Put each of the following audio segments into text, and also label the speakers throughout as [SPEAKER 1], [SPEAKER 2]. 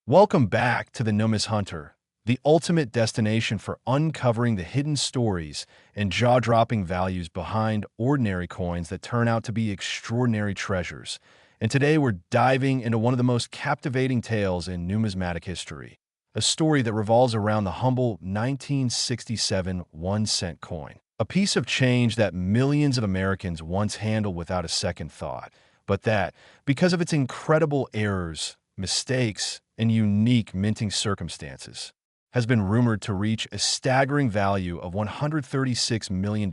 [SPEAKER 1] Welcome back to the Nomis Hunter, the ultimate destination for uncovering the hidden stories and jaw-dropping values behind ordinary coins that turn out to be extraordinary treasures. And today we're diving into one of the most captivating tales in numismatic history, a story that revolves around the humble 1967 1-cent coin, a piece of change that millions of Americans once handled without a second thought, but that, because of its incredible errors, mistakes, and unique minting circumstances, has been rumored to reach a staggering value of $136 million,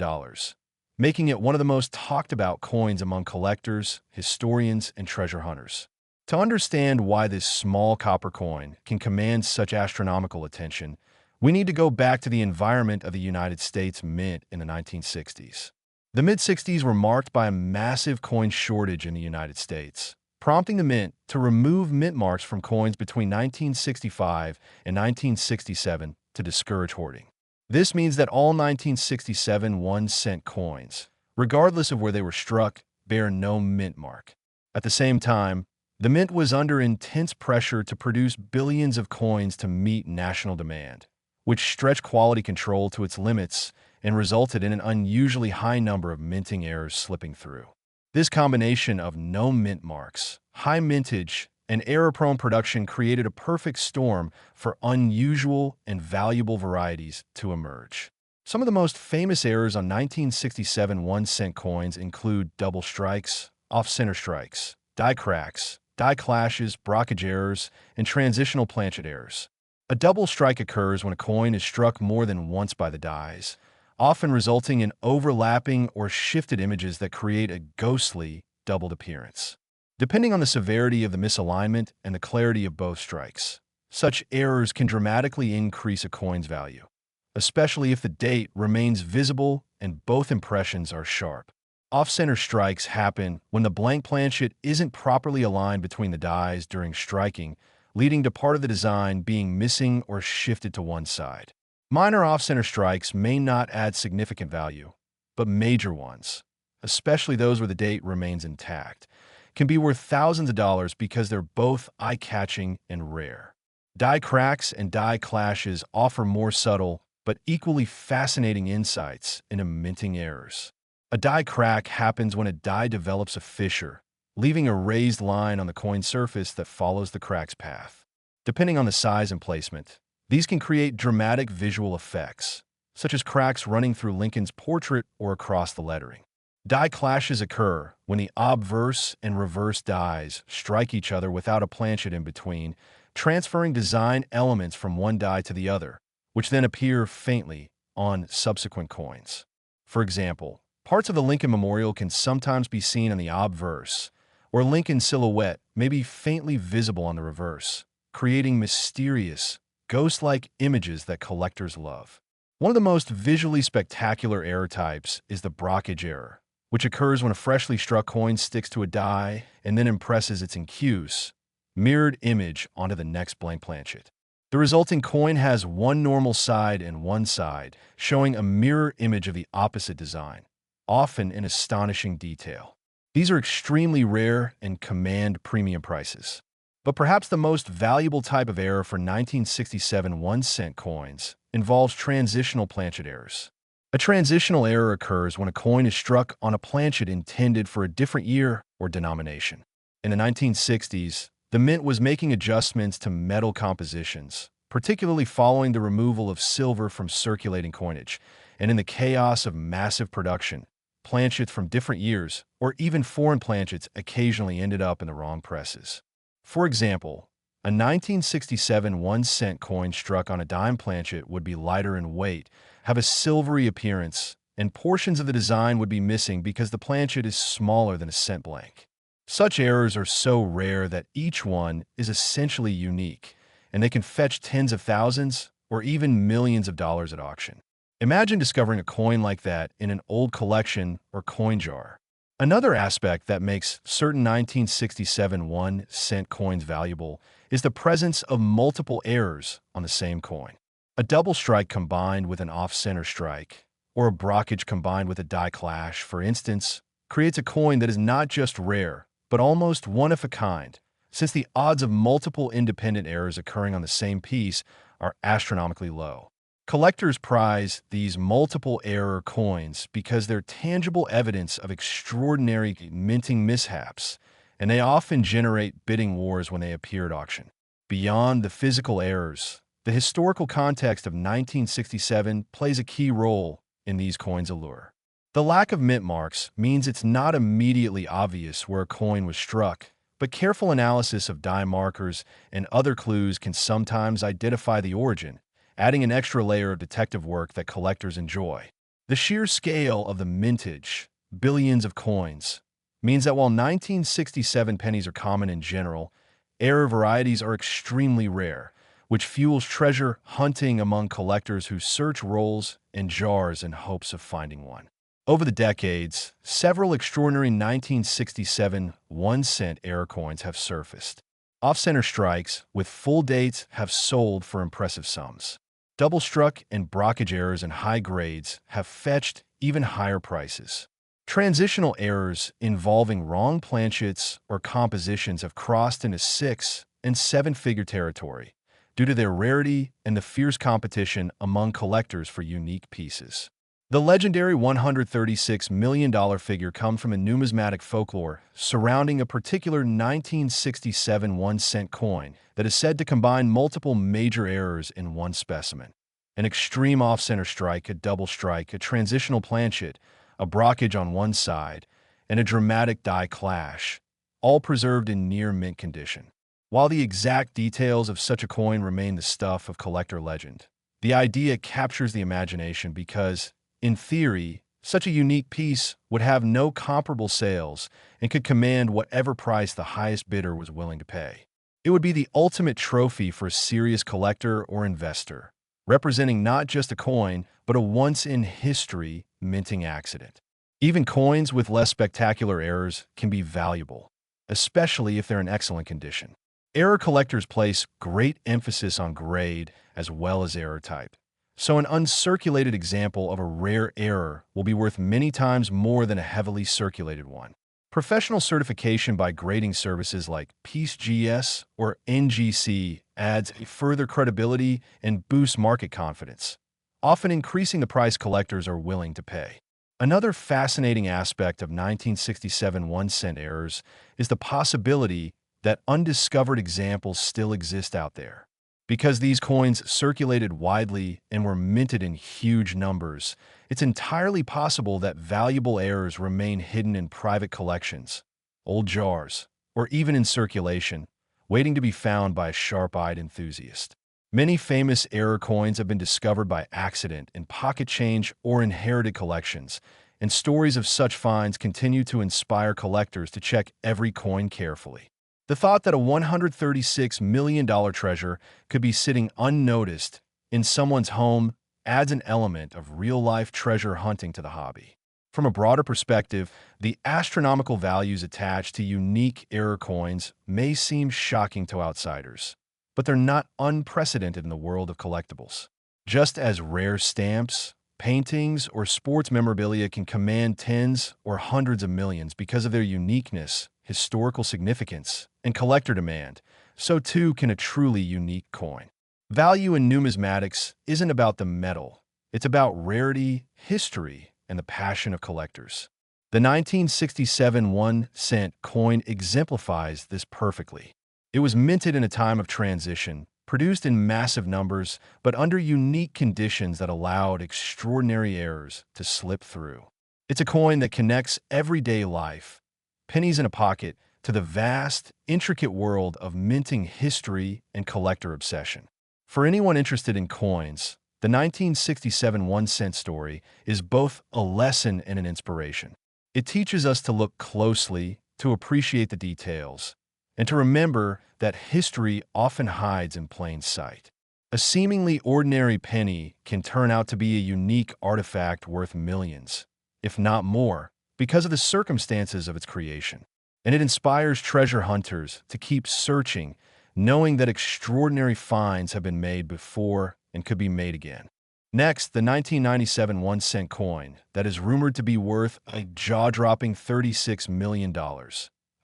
[SPEAKER 1] making it one of the most talked about coins among collectors, historians, and treasure hunters. To understand why this small copper coin can command such astronomical attention, we need to go back to the environment of the United States Mint in the 1960s. The mid-60s were marked by a massive coin shortage in the United States, prompting the Mint to remove mint marks from coins between 1965 and 1967 to discourage hoarding. This means that all 1967 1-cent coins, regardless of where they were struck, bear no mint mark. At the same time, the Mint was under intense pressure to produce billions of coins to meet national demand, which stretched quality control to its limits and resulted in an unusually high number of minting errors slipping through. This combination of no mint marks, high mintage, and error-prone production created a perfect storm for unusual and valuable varieties to emerge. Some of the most famous errors on 1967 1-cent coins include double strikes, off-center strikes, die cracks, die clashes, blockage errors, and transitional planchet errors. A double strike occurs when a coin is struck more than once by the dies, often resulting in overlapping or shifted images that create a ghostly, doubled appearance. Depending on the severity of the misalignment and the clarity of both strikes, such errors can dramatically increase a coin's value, especially if the date remains visible and both impressions are sharp. Off-center strikes happen when the blank planchet isn't properly aligned between the dies during striking, leading to part of the design being missing or shifted to one side. Minor off-center strikes may not add significant value, but major ones, especially those where the date remains intact, can be worth thousands of dollars because they're both eye-catching and rare. Die cracks and die clashes offer more subtle but equally fascinating insights into minting errors. A die crack happens when a die develops a fissure, leaving a raised line on the coin surface that follows the crack's path. Depending on the size and placement, these can create dramatic visual effects, such as cracks running through Lincoln's portrait or across the lettering. Die clashes occur when the obverse and reverse dies strike each other without a planchet in between, transferring design elements from one die to the other, which then appear faintly on subsequent coins. For example, parts of the Lincoln Memorial can sometimes be seen on the obverse, or Lincoln's silhouette may be faintly visible on the reverse, creating mysterious, ghost-like images that collectors love. One of the most visually spectacular error types is the blockage error, which occurs when a freshly struck coin sticks to a die and then impresses its incuse, mirrored image onto the next blank planchet. The resulting coin has one normal side and one side, showing a mirror image of the opposite design, often in astonishing detail. These are extremely rare and command premium prices. But perhaps the most valuable type of error for 1967 1-cent coins involves transitional planchet errors. A transitional error occurs when a coin is struck on a planchet intended for a different year or denomination. In the 1960s, the Mint was making adjustments to metal compositions, particularly following the removal of silver from circulating coinage, and in the chaos of massive production, planchets from different years, or even foreign planchets, occasionally ended up in the wrong presses. For example, a 1967 1-cent coin struck on a dime planchet would be lighter in weight, have a silvery appearance, and portions of the design would be missing because the planchet is smaller than a cent blank. Such errors are so rare that each one is essentially unique, and they can fetch tens of thousands or even millions of dollars at auction. Imagine discovering a coin like that in an old collection or coin jar. Another aspect that makes certain 1967 1-cent coins valuable is the presence of multiple errors on the same coin. A double strike combined with an off-center strike, or a blockage combined with a die clash, for instance, creates a coin that is not just rare, but almost one of a kind, since the odds of multiple independent errors occurring on the same piece are astronomically low. Collectors prize these multiple error coins because they're tangible evidence of extraordinary minting mishaps, and they often generate bidding wars when they appear at auction. Beyond the physical errors, the historical context of 1967 plays a key role in these coins' allure. The lack of mint marks means it's not immediately obvious where a coin was struck, but careful analysis of die markers and other clues can sometimes identify the origin, adding an extra layer of detective work that collectors enjoy. The sheer scale of the mintage, billions of coins, means that while 1967 pennies are common in general, error varieties are extremely rare, which fuels treasure hunting among collectors who search rolls and jars in hopes of finding one. Over the decades, several extraordinary 1967 1-cent error coins have surfaced. Off-center strikes with full dates have sold for impressive sums. Double-struck and brockage errors in high grades have fetched even higher prices. Transitional errors involving wrong planchets or compositions have crossed into 6- and 7-figure territory due to their rarity and the fierce competition among collectors for unique pieces. The legendary $136 million figure comes from a numismatic folklore surrounding a particular 1967 1-cent coin that is said to combine multiple major errors in one specimen. An extreme off-center strike, a double strike, a transitional planchet, a brockage on one side, and a dramatic die clash, all preserved in near mint condition. While the exact details of such a coin remain the stuff of collector legend, the idea captures the imagination because, in theory, such a unique piece would have no comparable sales and could command whatever price the highest bidder was willing to pay. It would be the ultimate trophy for a serious collector or investor, representing not just a coin, but a once-in-history minting accident. Even coins with less spectacular errors can be valuable, especially if they're in excellent condition. Error collectors place great emphasis on grade as well as error type. So an uncirculated example of a rare error will be worth many times more than a heavily circulated one. Professional certification by grading services like PieceGS or NGC adds further credibility and boosts market confidence, often increasing the price collectors are willing to pay. Another fascinating aspect of 1967 1-cent errors is the possibility that undiscovered examples still exist out there. Because these coins circulated widely and were minted in huge numbers, it's entirely possible that valuable errors remain hidden in private collections, old jars, or even in circulation, waiting to be found by a sharp-eyed enthusiast. Many famous error coins have been discovered by accident in pocket change or inherited collections, and stories of such finds continue to inspire collectors to check every coin carefully. The thought that a $136 million treasure could be sitting unnoticed in someone's home adds an element of real-life treasure hunting to the hobby. From a broader perspective, the astronomical values attached to unique error coins may seem shocking to outsiders, but they're not unprecedented in the world of collectibles. Just as rare stamps, paintings, or sports memorabilia can command tens or hundreds of millions because of their uniqueness, historical significance, and collector demand, so too can a truly unique coin. Value in numismatics isn't about the metal. It's about rarity, history, and the passion of collectors. The 1967 1-cent coin exemplifies this perfectly. It was minted in a time of transition, produced in massive numbers, but under unique conditions that allowed extraordinary errors to slip through. It's a coin that connects everyday life, pennies in a pocket, to the vast, intricate world of minting history and collector obsession. For anyone interested in coins, the 1967 1-cent story is both a lesson and an inspiration. It teaches us to look closely, to appreciate the details, and to remember that history often hides in plain sight. A seemingly ordinary penny can turn out to be a unique artifact worth millions, if not more, because of the circumstances of its creation. And it inspires treasure hunters to keep searching, knowing that extraordinary finds have been made before and could be made again. Next, the 1997 1-cent coin that is rumored to be worth a jaw-dropping $36 million.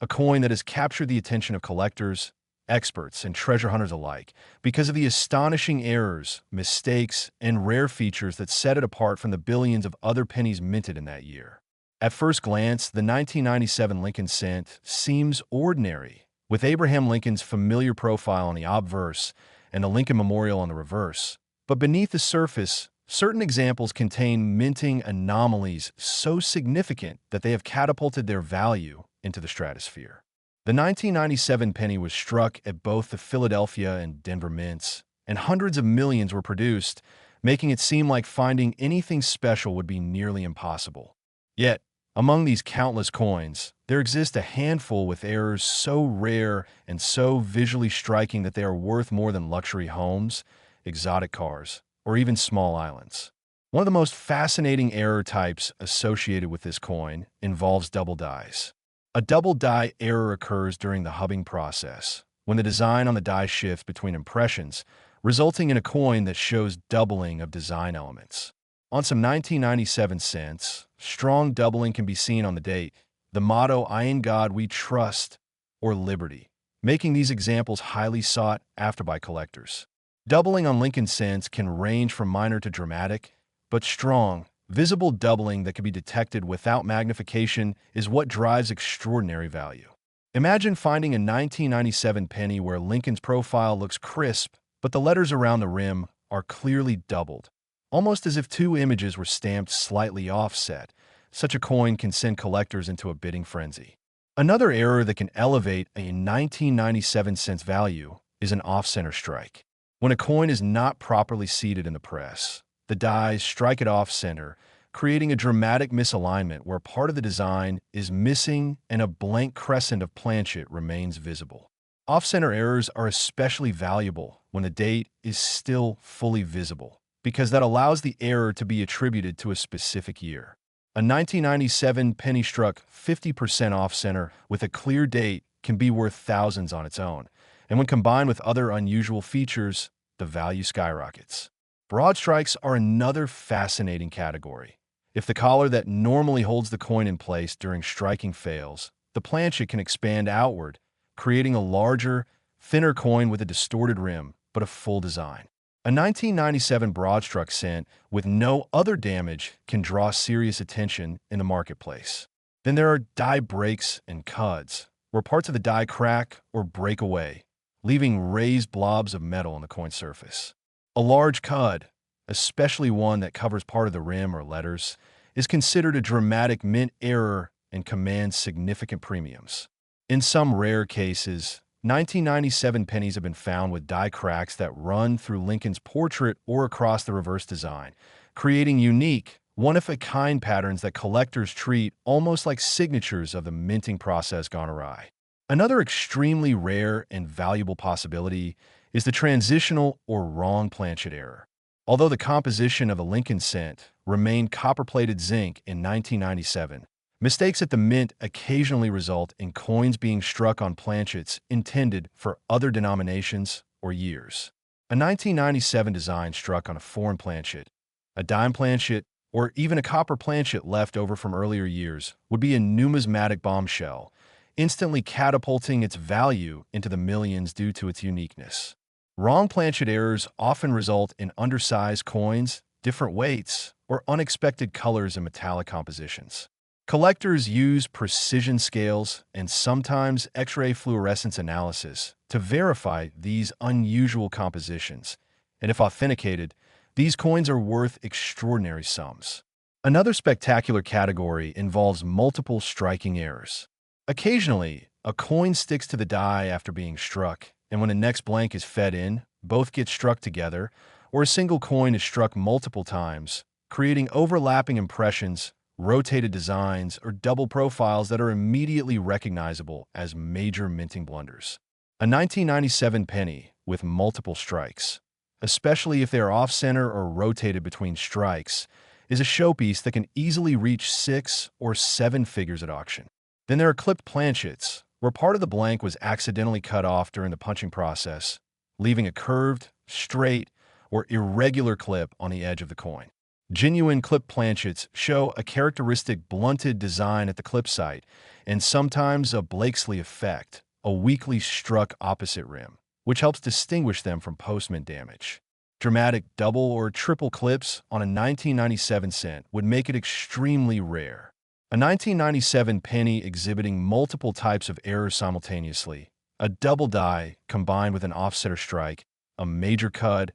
[SPEAKER 1] a coin that has captured the attention of collectors, experts, and treasure hunters alike because of the astonishing errors, mistakes, and rare features that set it apart from the billions of other pennies minted in that year. At first glance, the 1997 Lincoln cent seems ordinary, with Abraham Lincoln's familiar profile on the obverse and the Lincoln Memorial on the reverse. But beneath the surface, certain examples contain minting anomalies so significant that they have catapulted their value into the stratosphere. The 1997 penny was struck at both the Philadelphia and Denver mints, and hundreds of millions were produced, making it seem like finding anything special would be nearly impossible. Yet, among these countless coins, there exists a handful with errors so rare and so visually striking that they are worth more than luxury homes, exotic cars, or even small islands. One of the most fascinating error types associated with this coin involves double dies. A double die error occurs during the hubbing process, when the design on the die shifts between impressions, resulting in a coin that shows doubling of design elements. On some 1997 cents, strong doubling can be seen on the date, the motto "I in God we trust" or "Liberty," making these examples highly sought after by collectors. Doubling on Lincoln cents can range from minor to dramatic, but strong, visible doubling that can be detected without magnification is what drives extraordinary value. Imagine finding a 1997 penny where Lincoln's profile looks crisp, but the letters around the rim are clearly doubled, almost as if two images were stamped slightly offset. Such a coin can send collectors into a bidding frenzy. Another error that can elevate a 1997 cents value is an off-center strike. When a coin is not properly seated in the press, the dies strike it off-center, creating a dramatic misalignment where part of the design is missing and a blank crescent of planchet remains visible. Off-center errors are especially valuable when the date is still fully visible, because that allows the error to be attributed to a specific year. A 1997 penny struck 50% off-center with a clear date can be worth thousands on its own, and when combined with other unusual features, the value skyrockets. Broadstrikes are another fascinating category. If the collar that normally holds the coin in place during striking fails, the planchet can expand outward, creating a larger, thinner coin with a distorted rim, but a full design. A 1997 broadstrike cent with no other damage can draw serious attention in the marketplace. Then there are die breaks and cuds, where parts of the die crack or break away, leaving raised blobs of metal on the coin surface. A large cud, especially one that covers part of the rim or letters, is considered a dramatic mint error and commands significant premiums. In some rare cases, 1997 pennies have been found with die cracks that run through Lincoln's portrait or across the reverse design, creating unique, one-of-a-kind patterns that collectors treat almost like signatures of the minting process gone awry. Another extremely rare and valuable possibility is the transitional or wrong planchet error. Although the composition of a Lincoln cent remained copper-plated zinc in 1997, mistakes at the mint occasionally result in coins being struck on planchets intended for other denominations or years. A 1997 design struck on a foreign planchet, a dime planchet, or even a copper planchet left over from earlier years would be a numismatic bombshell, instantly catapulting its value into the millions due to its uniqueness. Wrong planchet errors often result in undersized coins, different weights, or unexpected colors and metallic compositions. Collectors use precision scales and sometimes X-ray fluorescence analysis to verify these unusual compositions, and if authenticated, these coins are worth extraordinary sums. Another spectacular category involves multiple striking errors. Occasionally, a coin sticks to the die after being struck, and when the next blank is fed in, both get struck together, or a single coin is struck multiple times, creating overlapping impressions, rotated designs, or double profiles that are immediately recognizable as major minting blunders. A 1997 penny with multiple strikes, especially if they are off-center or rotated between strikes, is a showpiece that can easily reach 6 or 7 figures at auction. Then there are clipped planchets, where part of the blank was accidentally cut off during the punching process, leaving a curved, straight, or irregular clip on the edge of the coin. Genuine clip planchets show a characteristic blunted design at the clip site, and sometimes a Blakesley effect, a weakly struck opposite rim, which helps distinguish them from postment damage. Dramatic double or triple clips on a 1997 cent would make it extremely rare. A 1997 penny exhibiting multiple types of errors simultaneously, a double die combined with an offsetter strike, a major cut,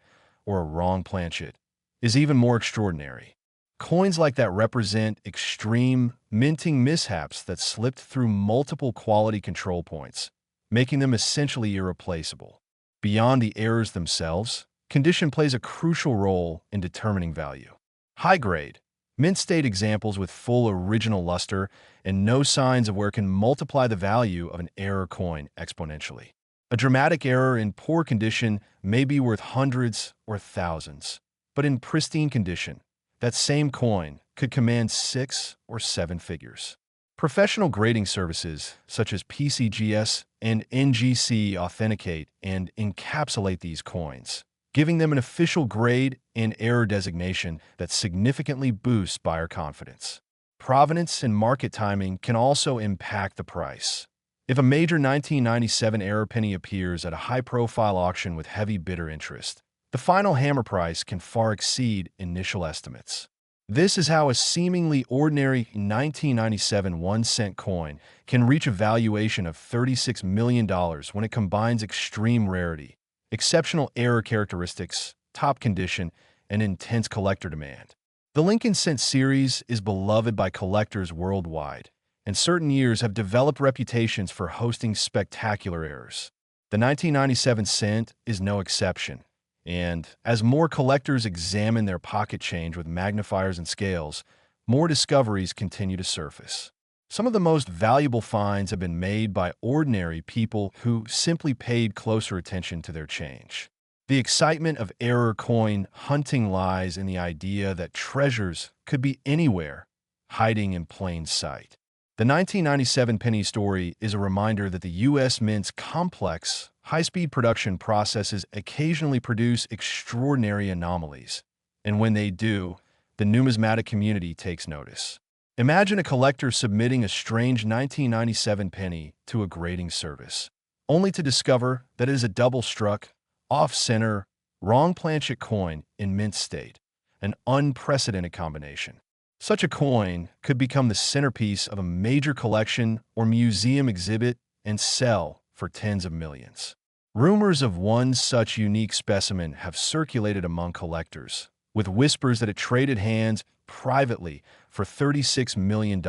[SPEAKER 1] or a wrong planchet, is even more extraordinary. Coins like that represent extreme minting mishaps that slipped through multiple quality control points, making them essentially irreplaceable. Beyond the errors themselves, condition plays a crucial role in determining value. High-grade, mint-state examples with full original luster and no signs of wear can multiply the value of an error coin exponentially. A dramatic error in poor condition may be worth hundreds or thousands, but in pristine condition, that same coin could command 6 or 7 figures. Professional grading services such as PCGS and NGC authenticate and encapsulate these coins, giving them an official grade and error designation that significantly boosts buyer confidence. Provenance and market timing can also impact the price. If a major 1997 error penny appears at a high-profile auction with heavy bidder interest, the final hammer price can far exceed initial estimates. This is how a seemingly ordinary 1997 1-cent coin can reach a valuation of $36 million when it combines extreme rarity, exceptional error characteristics, top condition, and intense collector demand. The Lincoln Cent series is beloved by collectors worldwide, and certain years have developed reputations for hosting spectacular errors. The 1997 cent is no exception. And as more collectors examine their pocket change with magnifiers and scales, more discoveries continue to surface. Some of the most valuable finds have been made by ordinary people who simply paid closer attention to their change. The excitement of error coin hunting lies in the idea that treasures could be anywhere, hiding in plain sight. The 1997 penny story is a reminder that the U.S. Mint's complex, high-speed production processes occasionally produce extraordinary anomalies, and when they do, the numismatic community takes notice. Imagine a collector submitting a strange 1997 penny to a grading service, only to discover that it is a double-struck, off-center, wrong planchet coin in mint state, an unprecedented combination. Such a coin could become the centerpiece of a major collection or museum exhibit and sell for tens of millions. Rumors of one such unique specimen have circulated among collectors, with whispers that it traded hands privately for $36 million,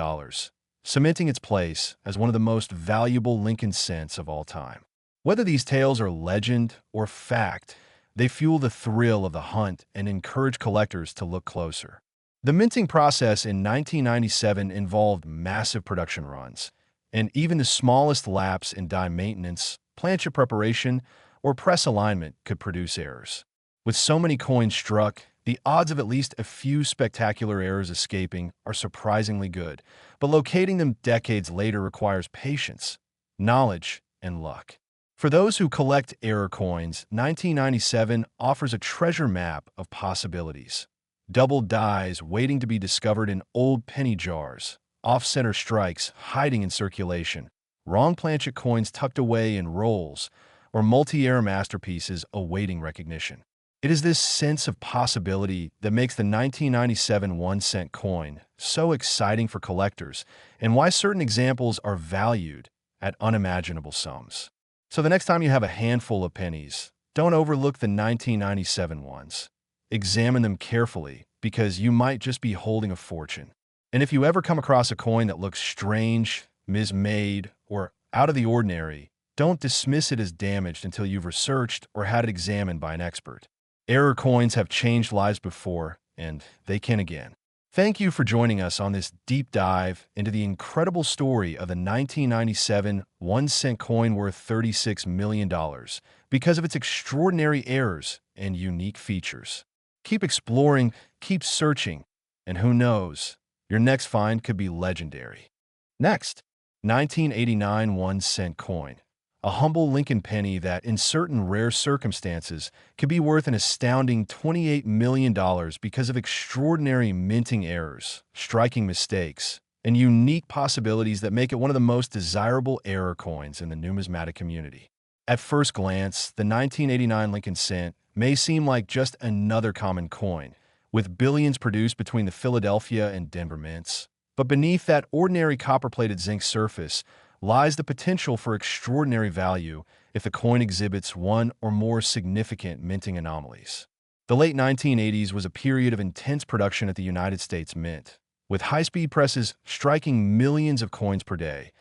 [SPEAKER 1] cementing its place as one of the most valuable Lincoln cents of all time. Whether these tales are legend or fact, they fuel the thrill of the hunt and encourage collectors to look closer. The minting process in 1997 involved massive production runs, and even the smallest lapse in die maintenance, planchet preparation, or press alignment could produce errors. With so many coins struck, the odds of at least a few spectacular errors escaping are surprisingly good, but locating them decades later requires patience, knowledge, and luck. For those who collect error coins, 1997 offers a treasure map of possibilities. Double dies waiting to be discovered in old penny jars, off-center strikes hiding in circulation, wrong planchet coins tucked away in rolls, or multi-error masterpieces awaiting recognition. It is this sense of possibility that makes the 1997 1-cent coin so exciting for collectors and why certain examples are valued at unimaginable sums. So the next time you have a handful of pennies, don't overlook the 1997 ones. Examine them carefully because you might just be holding a fortune. And if you ever come across a coin that looks strange, mismade, or out of the ordinary, don't dismiss it as damaged until you've researched or had it examined by an expert. Error coins have changed lives before, and they can again. Thank you for joining us on this deep dive into the incredible story of the 1997 1-cent coin worth $36 million because of its extraordinary errors and unique features. Keep exploring, keep searching, and who knows, your next find could be legendary. Next, 1989 1-cent coin, a humble Lincoln penny that, in certain rare circumstances, could be worth an astounding $28 million because of extraordinary minting errors, striking mistakes, and unique possibilities that make it one of the most desirable error coins in the numismatic community. At first glance, the 1989 Lincoln cent may seem like just another common coin, with billions produced between the Philadelphia and Denver mints. But beneath that ordinary copper-plated zinc surface lies the potential for extraordinary value if the coin exhibits one or more significant minting anomalies. The late 1980s was a period of intense production at the United States Mint, with high-speed presses striking millions of coins per day,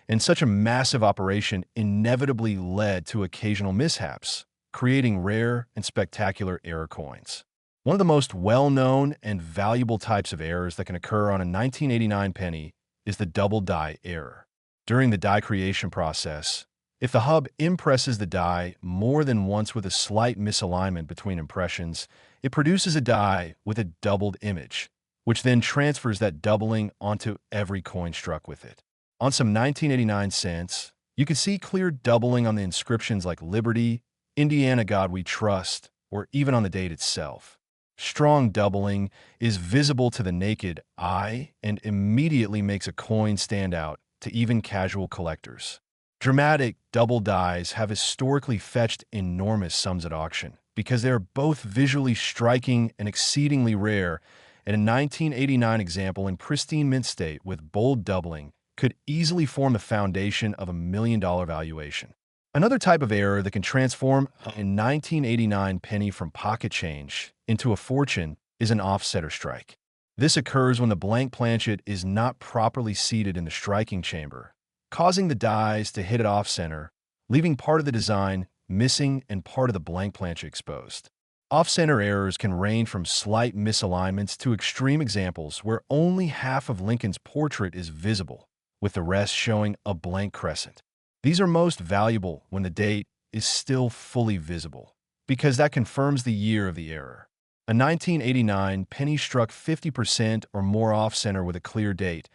[SPEAKER 1] and such a massive operation inevitably led to occasional mishaps, creating rare and spectacular error coins. One of the most well-known and valuable types of errors that can occur on a 1989 penny is the double die error. During the die creation process, if the hub impresses the die more than once with a slight misalignment between impressions, it produces a die with a doubled image, which then transfers that doubling onto every coin struck with it. On some 1989 cents, you can see clear doubling on the inscriptions like Liberty, Indiana God We Trust, or even on the date itself. Strong doubling is visible to the naked eye and immediately makes a coin stand out to even casual collectors. Dramatic double dies have historically fetched enormous sums at auction because they are both visually striking and exceedingly rare, and a 1989 example in pristine mint state with bold doubling could easily form the foundation of $1 million valuation. Another type of error that can transform a 1989 penny from pocket change into a fortune is an offsetter strike. This occurs when the blank planchet is not properly seated in the striking chamber, causing the dies to hit it off-center, leaving part of the design missing and part of the blank planchet exposed. Off-center errors can range from slight misalignments to extreme examples where only half of Lincoln's portrait is visible, with the rest showing a blank crescent. These are most valuable when the date is still fully visible, because that confirms the year of the error. A 1989 penny struck 50% or more off-center with a clear date,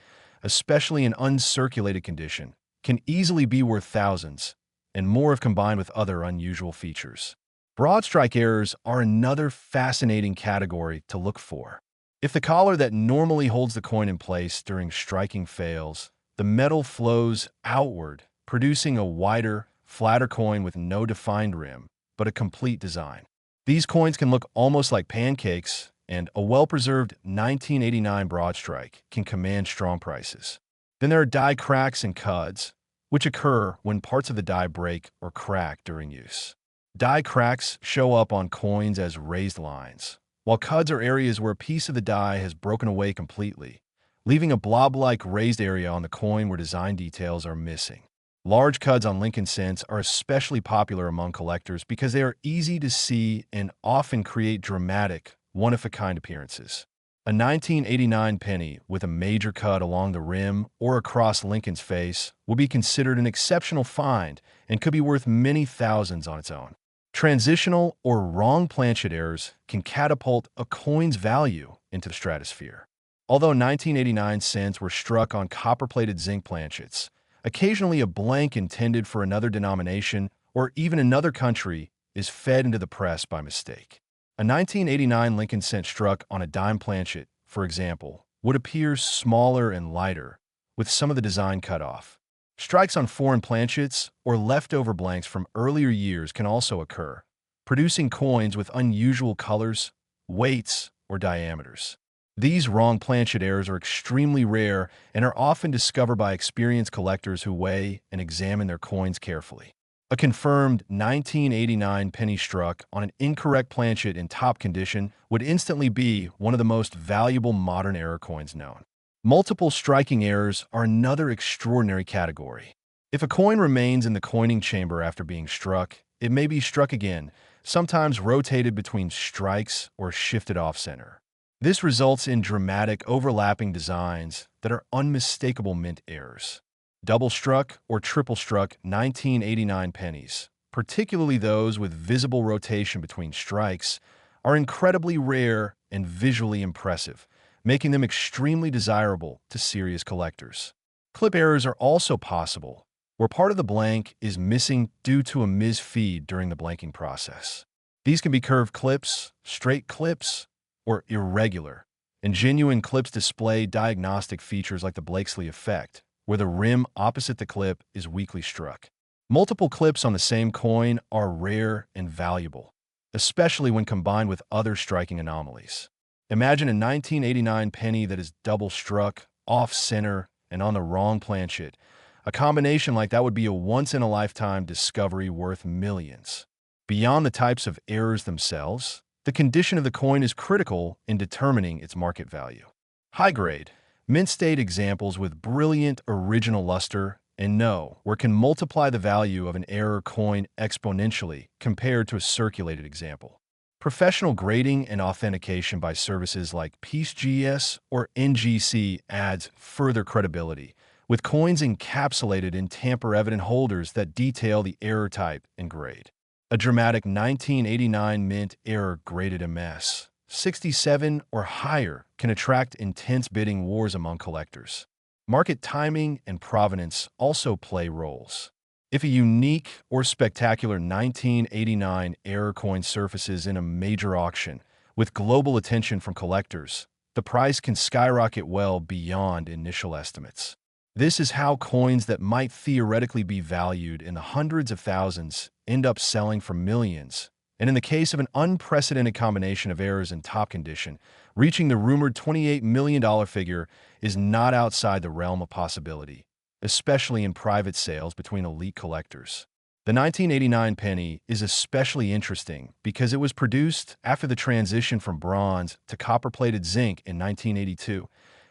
[SPEAKER 1] especially in uncirculated condition, can easily be worth thousands, and more if combined with other unusual features. Broadstrike errors are another fascinating category to look for. If the collar that normally holds the coin in place during striking fails, the metal flows outward, producing a wider, flatter coin with no defined rim, but a complete design. These coins can look almost like pancakes, and a well-preserved 1989 broadstrike can command strong prices. Then there are die cracks and cuds, which occur when parts of the die break or crack during use. Die cracks show up on coins as raised lines, while cuds are areas where a piece of the die has broken away completely, leaving a blob-like raised area on the coin where design details are missing. Large cuds on Lincoln cents are especially popular among collectors because they are easy to see and often create dramatic, one-of-a-kind appearances. A 1989 penny with a major cut along the rim or across Lincoln's face will be considered an exceptional find and could be worth many thousands on its own. Transitional or wrong planchet errors can catapult a coin's value into the stratosphere. Although 1989 cents were struck on copper-plated zinc planchets, occasionally a blank intended for another denomination or even another country is fed into the press by mistake. A 1989 Lincoln cent struck on a dime planchet, for example, would appear smaller and lighter, with some of the design cut off. Strikes on foreign planchets or leftover blanks from earlier years can also occur, producing coins with unusual colors, weights, or diameters. These wrong planchet errors are extremely rare and are often discovered by experienced collectors who weigh and examine their coins carefully. A confirmed 1989 penny struck on an incorrect planchet in top condition would instantly be one of the most valuable modern error coins known. Multiple striking errors are another extraordinary category. If a coin remains in the coining chamber after being struck, it may be struck again, sometimes rotated between strikes or shifted off-center. This results in dramatic overlapping designs that are unmistakable mint errors. Double-struck or triple-struck 1989 pennies, particularly those with visible rotation between strikes, are incredibly rare and visually impressive, making them extremely desirable to serious collectors. Clip errors are also possible, where part of the blank is missing due to a misfeed during the blanking process. These can be curved clips, straight clips, or irregular, and genuine clips display diagnostic features like the Blakesley effect, where the rim opposite the clip is weakly struck. Multiple clips on the same coin are rare and valuable, especially when combined with other striking anomalies. Imagine a 1989 penny that is double struck, off-center, and on the wrong planchet. A combination like that would be a once-in-a-lifetime discovery worth millions. Beyond the types of errors themselves, the condition of the coin is critical in determining its market value. High-grade, mint-state examples with brilliant original luster and where can multiply the value of an error coin exponentially compared to a circulated example. Professional grading and authentication by services like PeaceGS or NGC adds further credibility, with coins encapsulated in tamper-evident holders that detail the error type and grade. A dramatic 1989 mint error-graded MS, 67 or higher, can attract intense bidding wars among collectors. Market timing and provenance also play roles. If a unique or spectacular 1989 error coin surfaces in a major auction with global attention from collectors, the price can skyrocket well beyond initial estimates. This is how coins that might theoretically be valued in the hundreds of thousands end up selling for millions, and in the case of an unprecedented combination of errors in top condition, reaching the rumored $28 million figure is not outside the realm of possibility, especially in private sales between elite collectors. The 1989 penny is especially interesting because it was produced after the transition from bronze to copper-plated zinc in 1982,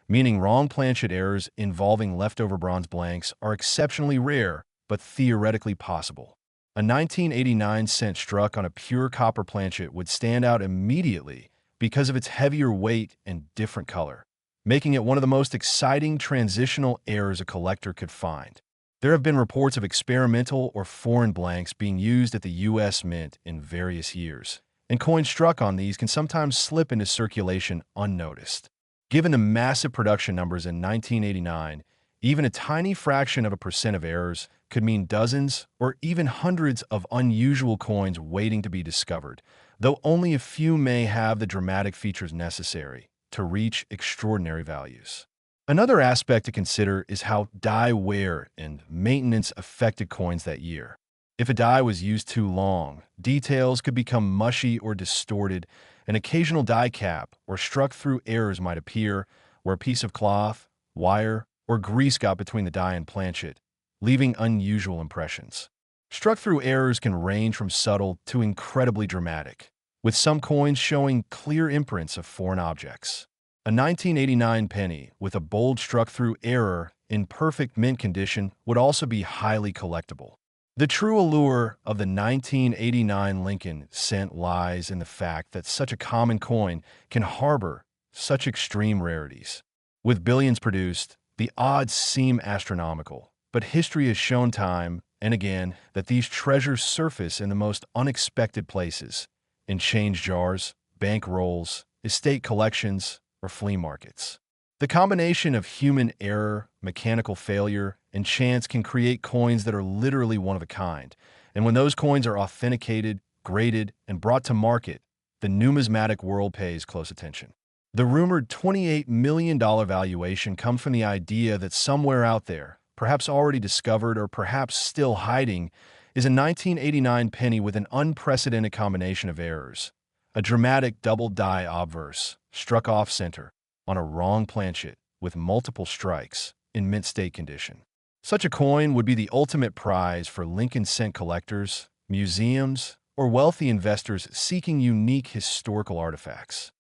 [SPEAKER 1] meaning wrong planchet errors involving leftover bronze blanks are exceptionally rare but theoretically possible. A 1989 cent struck on a pure copper planchet would stand out immediately because of its heavier weight and different color, making it one of the most exciting transitional errors a collector could find. There have been reports of experimental or foreign blanks being used at the U.S. Mint in various years, and coins struck on these can sometimes slip into circulation unnoticed. Given the massive production numbers in 1989, even a tiny fraction of a percent of errors could mean dozens or even hundreds of unusual coins waiting to be discovered, though only a few may have the dramatic features necessary to reach extraordinary values. Another aspect to consider is how die wear and maintenance affected coins that year. If a die was used too long, details could become mushy or distorted. An occasional die cap or struck-through errors might appear where a piece of cloth, wire, or grease got between the die and planchet, leaving unusual impressions. Struck-through errors can range from subtle to incredibly dramatic, with some coins showing clear imprints of foreign objects. A 1989 penny with a bold struck-through error in perfect mint condition would also be highly collectible. The true allure of the 1989 Lincoln cent lies in the fact that such a common coin can harbor such extreme rarities. With billions produced, the odds seem astronomical, but history has shown time and again that these treasures surface in the most unexpected places, in change jars, bank rolls, estate collections, or flea markets. The combination of human error, mechanical failure, and chance can create coins that are literally one of a kind. And when those coins are authenticated, graded, and brought to market, the numismatic world pays close attention. The rumored $28 million valuation comes from the idea that somewhere out there, perhaps already discovered or perhaps still hiding, is a 1989 penny with an unprecedented combination of errors. A dramatic double die obverse, struck off center, on a wrong planchet with multiple strikes in mint state condition. Such a coin would be the ultimate prize for Lincoln cent collectors, museums, or wealthy investors seeking unique historical artifacts.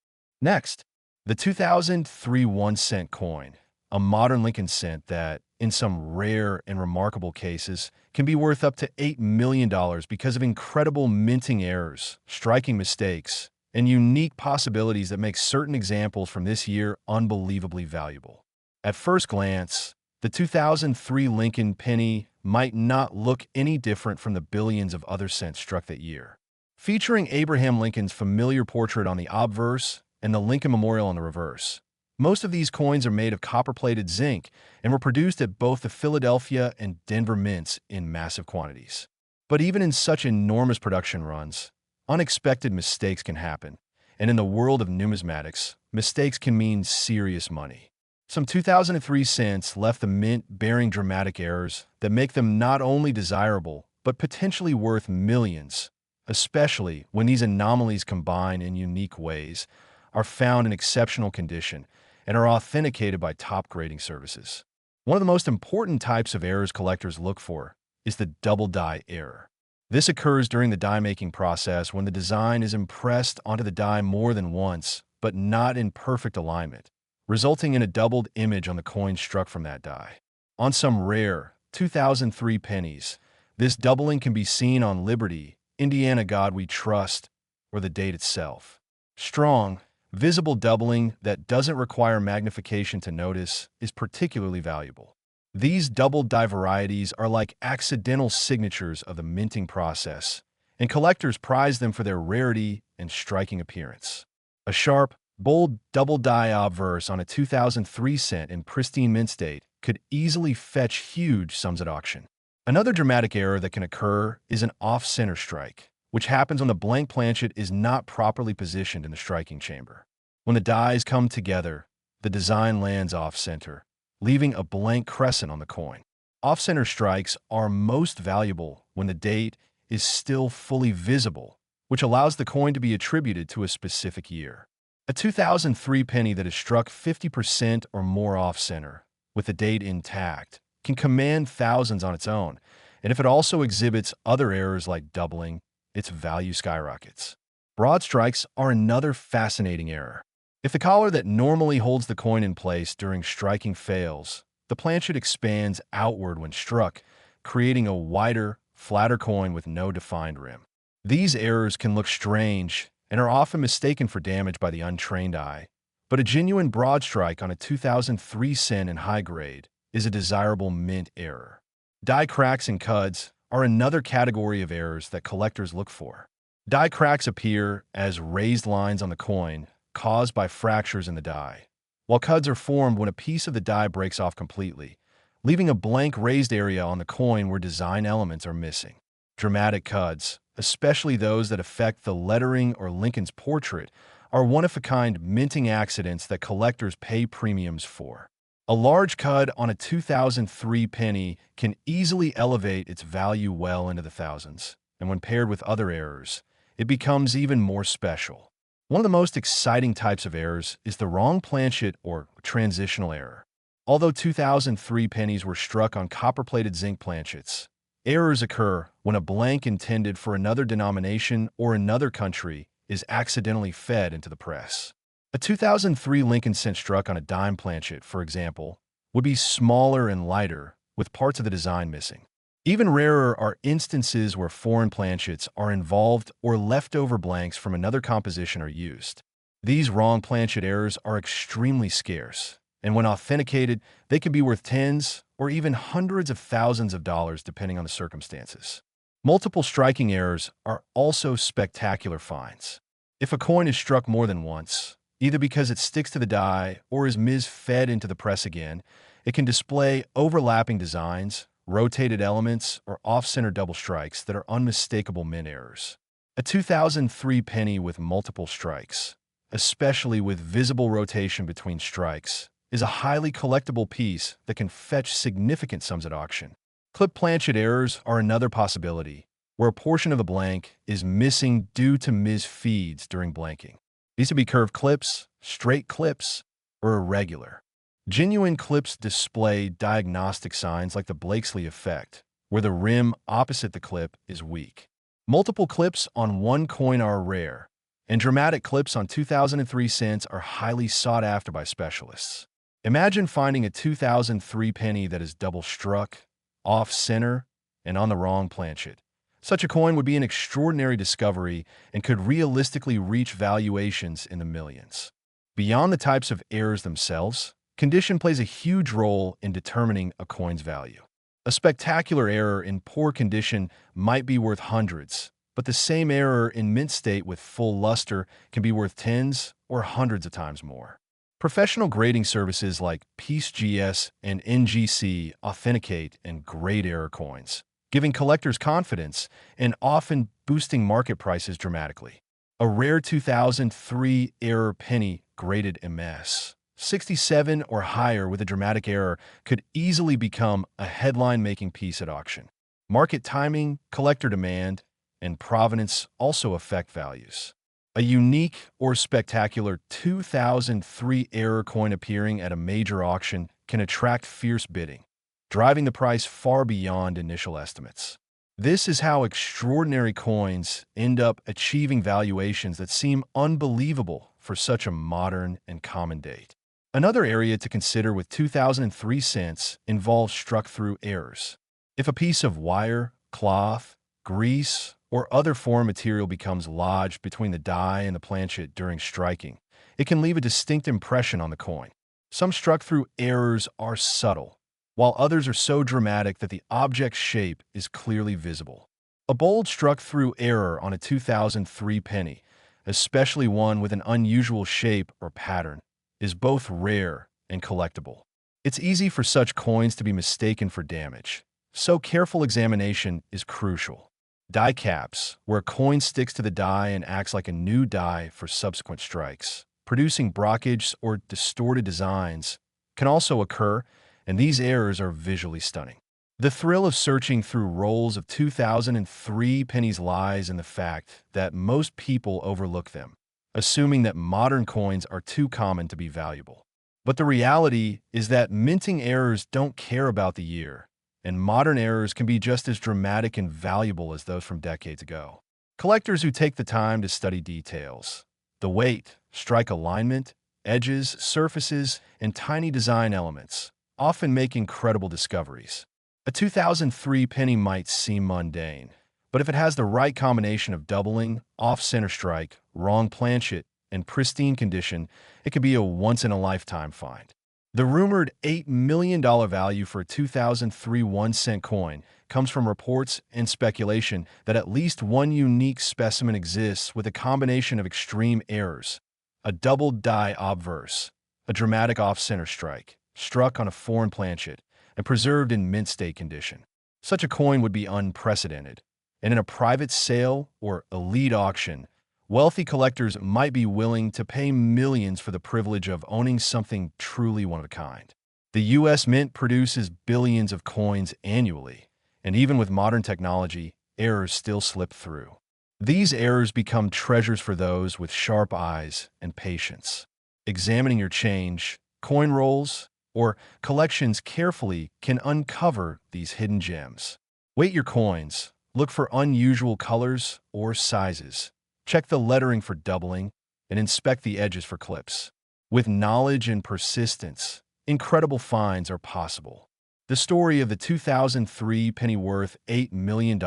[SPEAKER 1] Next, the 2003 1-cent coin, a modern Lincoln cent that, in some rare and remarkable cases, can be worth up to $8 million because of incredible minting errors, striking mistakes, and unique possibilities that make certain examples from this year unbelievably valuable. At first glance, the 2003 Lincoln penny might not look any different from the billions of other cents struck that year. Featuring Abraham Lincoln's familiar portrait on the obverse and the Lincoln Memorial on the reverse, Most of these coins are made of copper-plated zinc and were produced at both the Philadelphia and Denver mints in massive quantities. But even in such enormous production runs, unexpected mistakes can happen, and in the world of numismatics, mistakes can mean serious money. Some 2003 cents left the mint bearing dramatic errors that make them not only desirable, but potentially worth millions, especially when these anomalies combine in unique ways, are found in exceptional condition, and are authenticated by top grading services. One of the most important types of errors collectors look for is the double die error. This occurs during the die-making process when the design is impressed onto the die more than once, but not in perfect alignment, resulting in a doubled image on the coin struck from that die. On some rare 2003 pennies, this doubling can be seen on Liberty, Indiana God We Trust, or the date itself. Strong, visible doubling that doesn't require magnification to notice is particularly valuable. These double die varieties are like accidental signatures of the minting process, and collectors prize them for their rarity and striking appearance. A sharp, bold double die obverse on a 2003 cent in pristine mint state could easily fetch huge sums at auction. Another dramatic error that can occur is an off-center strike, which happens when the blank planchet is not properly positioned in the striking chamber. When the dies come together, the design lands off-center, leaving a blank crescent on the coin. Off-center strikes are most valuable when the date is still fully visible, which allows the coin to be attributed to a specific year. A 2003 penny that is struck 50% or more off-center, with the date intact, can command thousands on its own, and if it also exhibits other errors like doubling, its value skyrockets. Broadstrikes are another fascinating error. If the collar that normally holds the coin in place during striking fails, the planchet expands outward when struck, creating a wider, flatter coin with no defined rim. These errors can look strange and are often mistaken for damage by the untrained eye, but a genuine broadstrike on a 2003 cent in high grade is a desirable mint error. Die cracks and cuds are another category of errors that collectors look for. Die cracks appear as raised lines on the coin caused by fractures in the die, while cuds are formed when a piece of the die breaks off completely, leaving a blank raised area on the coin where design elements are missing. Dramatic cuds, especially those that affect the lettering or Lincoln's portrait, are one-of-a-kind minting accidents that collectors pay premiums for. A large cud on a 2003 penny can easily elevate its value well into the thousands, and when paired with other errors, it becomes even more special. One of the most exciting types of errors is the wrong planchet or transitional error. Although 2003 pennies were struck on copper-plated zinc planchets, errors occur when a blank intended for another denomination or another country is accidentally fed into the press. A 2003 Lincoln cent struck on a dime planchet, for example, would be smaller and lighter, with parts of the design missing. Even rarer are instances where foreign planchets are involved or leftover blanks from another composition are used. These wrong planchet errors are extremely scarce, and when authenticated, they can be worth tens or even hundreds of thousands of dollars depending on the circumstances. Multiple striking errors are also spectacular finds. If a coin is struck more than once, either because it sticks to the die or is mis-fed into the press again, it can display overlapping designs, rotated elements, or off-center double strikes that are unmistakable mint errors. A 2003 penny with multiple strikes, especially with visible rotation between strikes, is a highly collectible piece that can fetch significant sums at auction. Clip planchet errors are another possibility, where a portion of the blank is missing due to mis-feeds during blanking. These could be curved clips, straight clips, or irregular. Genuine clips display diagnostic signs like the Blakesley effect, where the rim opposite the clip is weak. Multiple clips on one coin are rare, and dramatic clips on 2003 cents are highly sought after by specialists. Imagine finding a 2003 penny that is double struck, off-center, and on the wrong planchet. Such a coin would be an extraordinary discovery and could realistically reach valuations in the millions. Beyond the types of errors themselves, condition plays a huge role in determining a coin's value. A spectacular error in poor condition might be worth hundreds, but the same error in mint state with full luster can be worth tens or hundreds of times more. Professional grading services like PeaceGS and NGC authenticate and grade error coins, giving collectors confidence and often boosting market prices dramatically. A rare 2003 error penny graded MS 67 or higher with a dramatic error could easily become a headline-making piece at auction. Market timing, collector demand, and provenance also affect values. A unique or spectacular 2003 error coin appearing at a major auction can attract fierce bidding, driving the price far beyond initial estimates. This is how extraordinary coins end up achieving valuations that seem unbelievable for such a modern and common date. Another area to consider with 2003 cents involves struck-through errors. If a piece of wire, cloth, grease, or other foreign material becomes lodged between the die and the planchet during striking, it can leave a distinct impression on the coin. Some struck-through errors are subtle, while others are so dramatic that the object's shape is clearly visible. A bold struck-through error on a 2003 penny, especially one with an unusual shape or pattern, is both rare and collectible. It's easy for such coins to be mistaken for damage, so careful examination is crucial. Die caps, where a coin sticks to the die and acts like a new die for subsequent strikes, producing blockage or distorted designs, can also occur, and these errors are visually stunning. The thrill of searching through rolls of 2003 pennies lies in the fact that most people overlook them, assuming that modern coins are too common to be valuable. But the reality is that minting errors don't care about the year, and modern errors can be just as dramatic and valuable as those from decades ago. Collectors who take the time to study details, the weight, strike alignment, edges, surfaces, and tiny design elements, often make incredible discoveries. A 2003 penny might seem mundane, but if it has the right combination of doubling, off-center strike, wrong planchet, and pristine condition, it could be a once-in-a-lifetime find. The rumored $8 million value for a 2003 1-cent coin comes from reports and speculation that at least one unique specimen exists with a combination of extreme errors: a doubled die obverse, a dramatic off-center strike, struck on a foreign planchet, and preserved in mint state condition. Such a coin would be unprecedented, and in a private sale or elite auction, wealthy collectors might be willing to pay millions for the privilege of owning something truly one of a kind. The U.S. Mint produces billions of coins annually, and even with modern technology, errors still slip through. These errors become treasures for those with sharp eyes and patience. Examining your change, coin rolls, or collections carefully can uncover these hidden gems. Weight your coins, look for unusual colors or sizes, check the lettering for doubling, and inspect the edges for clips. With knowledge and persistence, incredible finds are possible. The story of the 2003 penny worth $8 million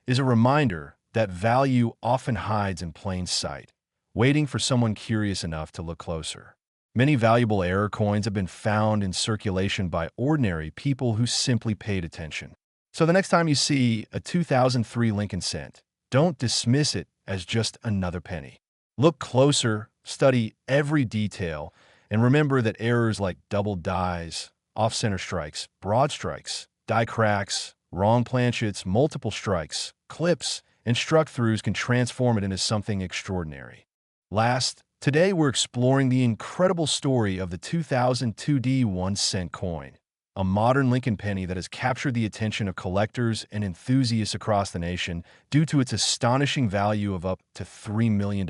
[SPEAKER 1] is a reminder that value often hides in plain sight, waiting for someone curious enough to look closer. Many valuable error coins have been found in circulation by ordinary people who simply paid attention. So the next time you see a 2003 Lincoln cent, don't dismiss it as just another penny. Look closer, study every detail, and remember that errors like double dies, off-center strikes, broad strikes, die cracks, wrong planchets, multiple strikes, clips, and struck-throughs can transform it into something extraordinary. Last, today we're exploring the incredible story of the 2002 1-cent coin, a modern Lincoln penny that has captured the attention of collectors and enthusiasts across the nation due to its astonishing value of up to $3 million,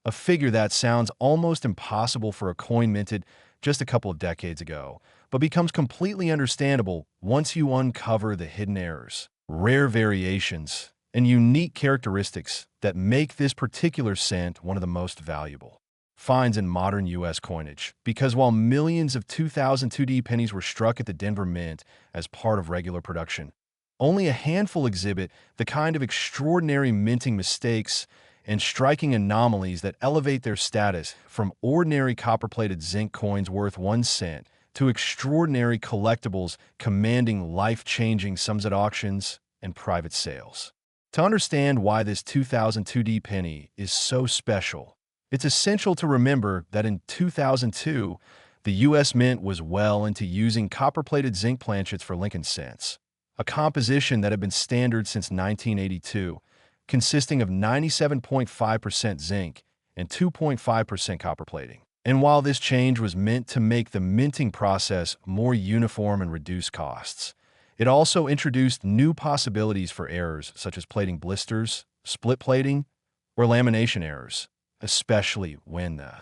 [SPEAKER 1] a figure that sounds almost impossible for a coin minted just a couple of decades ago, but becomes completely understandable once you uncover the hidden errors, rare variations, and unique characteristics that make this particular cent one of the most valuable finds in modern U.S. coinage. Because while millions of 2002 pennies were struck at the Denver Mint as part of regular production, only a handful exhibit the kind of extraordinary minting mistakes and striking anomalies that elevate their status from ordinary copper-plated zinc coins worth 1 cent to extraordinary collectibles commanding life-changing sums at auctions and private sales. To understand why this 2002 penny is so special, It's essential to remember that in 2002, the U.S. Mint was well into using copper-plated zinc planchets for Lincoln cents, a composition that had been standard since 1982, consisting of 97.5% zinc and 2.5% copper plating. And while this change was meant to make the minting process more uniform and reduce costs, it also introduced new possibilities for errors such as plating blisters, split plating, or lamination errors, especially when the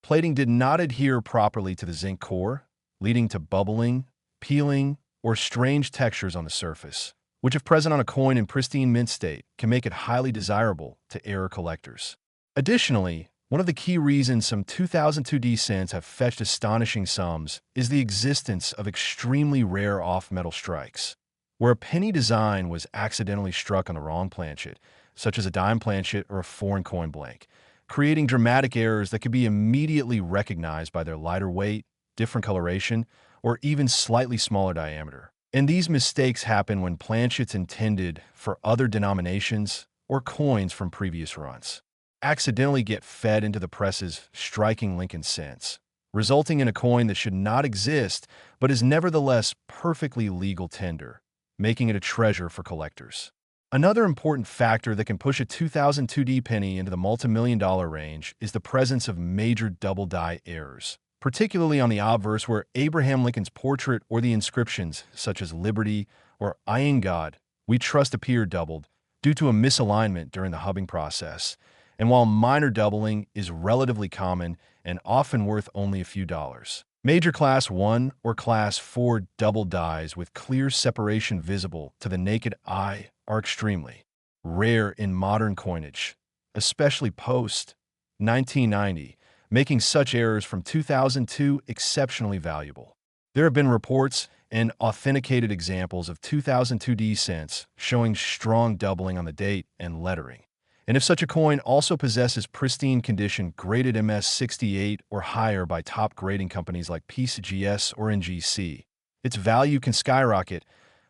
[SPEAKER 1] plating did not adhere properly to the zinc core, leading to bubbling, peeling, or strange textures on the surface, which if present on a coin in pristine mint state can make it highly desirable to error collectors. Additionally, one of the key reasons some 2002D cents have fetched astonishing sums is the existence of extremely rare off-metal strikes, where a penny design was accidentally struck on the wrong planchet, such as a dime planchet or a foreign coin blank, creating dramatic errors that could be immediately recognized by their lighter weight, different coloration, or even slightly smaller diameter. And these mistakes happen when planchets intended for other denominations or coins from previous runs accidentally get fed into the presses, striking Lincoln cents, resulting in a coin that should not exist but is nevertheless perfectly legal tender, making it a treasure for collectors. Another important factor that can push a 2002D penny into the multi-million-dollar range is the presence of major double-die errors, particularly on the obverse where Abraham Lincoln's portrait or the inscriptions, such as Liberty or I in God, We Trust, appear doubled due to a misalignment during the hubbing process. And while minor doubling is relatively common and often worth only a few dollars, major Class 1 or Class 4 double dies with clear separation visible to the naked eye are extremely rare in modern coinage, especially post-1990, making such errors from 2002 exceptionally valuable. There have been reports and authenticated examples of 2002D cents showing strong doubling on the date and lettering. And if such a coin also possesses pristine condition graded MS68 or higher by top grading companies like PCGS or NGC, its value can skyrocket,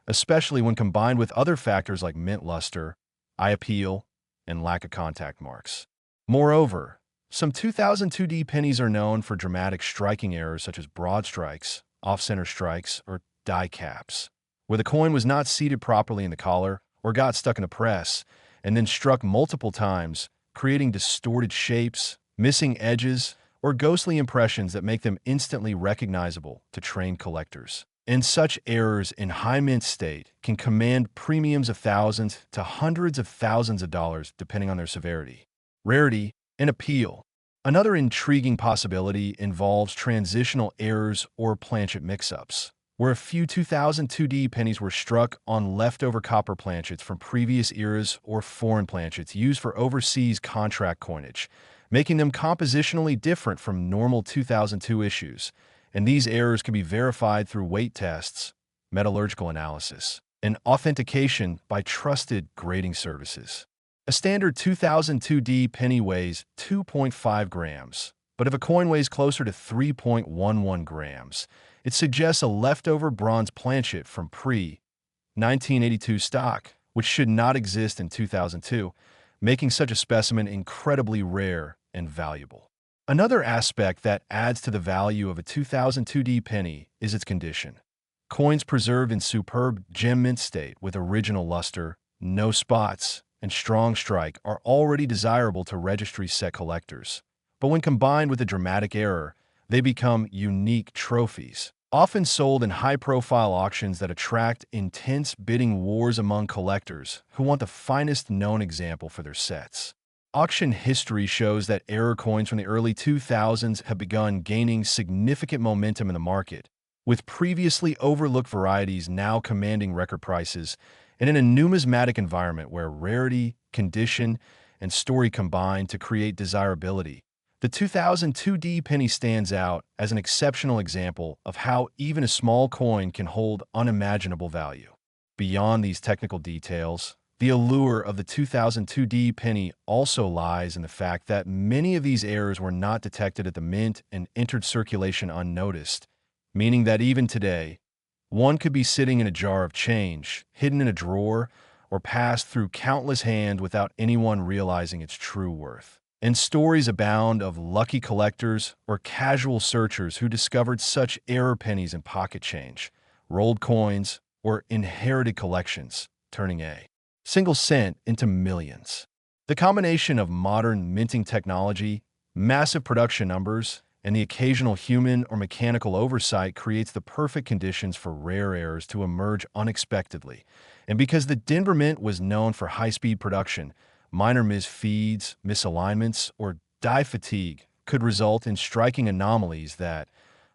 [SPEAKER 1] especially when combined with other factors like mint luster, eye appeal, and lack of contact marks. Moreover, some 2002D pennies are known for dramatic striking errors such as broadstrikes, off-center strikes, or die caps, where the coin was not seated properly in the collar or got stuck in the press, and then struck multiple times, creating distorted shapes, missing edges, or ghostly impressions that make them instantly recognizable to trained collectors. And such errors in high mint state can command premiums of thousands to hundreds of thousands of dollars depending on their severity, rarity, and appeal. Another intriguing possibility involves transitional errors or planchet mix-ups, where a few 2002D pennies were struck on leftover copper planchets from previous eras or foreign planchets used for overseas contract coinage, making them compositionally different from normal 2002 issues. And these errors can be verified through weight tests, metallurgical analysis, and authentication by trusted grading services. A standard 2002D penny weighs 2.5 grams, but if a coin weighs closer to 3.11 grams, it suggests a leftover bronze planchet from pre-1982 stock, which should not exist in 2002, making such a specimen incredibly rare and valuable. Another aspect that adds to the value of a 2002D penny is its condition. Coins preserved in superb gem mint state with original luster, no spots, and strong strike are already desirable to registry set collectors. But when combined with a dramatic error, they become unique trophies, often sold in high-profile auctions that attract intense bidding wars among collectors who want the finest known example for their sets. Auction history shows that error coins from the early 2000s have begun gaining significant momentum in the market, with previously overlooked varieties now commanding record prices, and in a numismatic environment where rarity, condition, and story combine to create desirability. The 2002D penny stands out as an exceptional example of how even a small coin can hold unimaginable value. Beyond these technical details, the allure of the 2002D penny also lies in the fact that many of these errors were not detected at the mint and entered circulation unnoticed, meaning that even today, one could be sitting in a jar of change, hidden in a drawer, or passed through countless hands without anyone realizing its true worth. And stories abound of lucky collectors or casual searchers who discovered such error pennies in pocket change, rolled coins, or inherited collections, turning a single cent into millions. The combination of modern minting technology, massive production numbers, and the occasional human or mechanical oversight creates the perfect conditions for rare errors to emerge unexpectedly. And because the Denver Mint was known for high-speed production, minor misfeeds, misalignments, or die fatigue could result in striking anomalies that,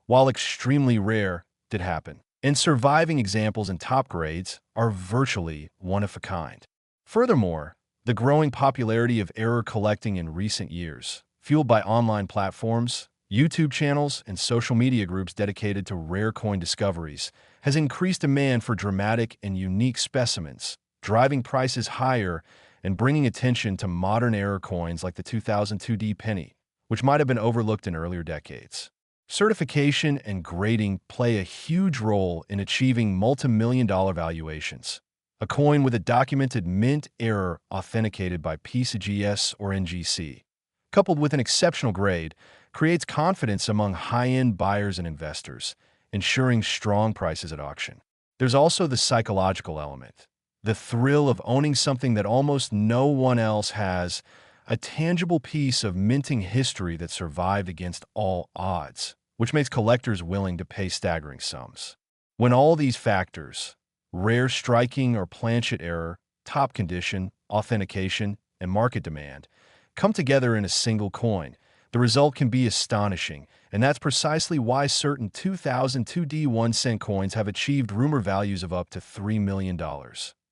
[SPEAKER 1] while extremely rare, did happen. And surviving examples in top grades are virtually one of a kind. Furthermore, the growing popularity of error collecting in recent years, fueled by online platforms, YouTube channels, and social media groups dedicated to rare coin discoveries, has increased demand for dramatic and unique specimens, driving prices higher and bringing attention to modern error coins like the 2002 penny, which might have been overlooked in earlier decades. Certification and grading play a huge role in achieving multi-million-dollar valuations. A coin with a documented mint error authenticated by PCGS or NGC, coupled with an exceptional grade, creates confidence among high-end buyers and investors, ensuring strong prices at auction. There's also the psychological element, the thrill of owning something that almost no one else has, a tangible piece of minting history that survived against all odds, which makes collectors willing to pay staggering sums. When all these factors, rare striking or planchet error, top condition, authentication, and market demand, come together in a single coin, the result can be astonishing, and that's precisely why certain 2002 1-cent coins have achieved rumor values of up to $3 million,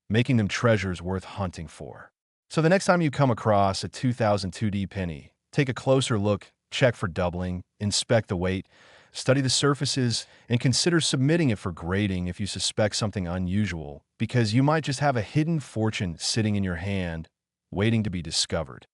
[SPEAKER 1] making them treasures worth hunting for. So the next time you come across a 2002 penny, take a closer look, check for doubling, inspect the weight, study the surfaces, and consider submitting it for grading if you suspect something unusual, because you might just have a hidden fortune sitting in your hand, waiting to be discovered.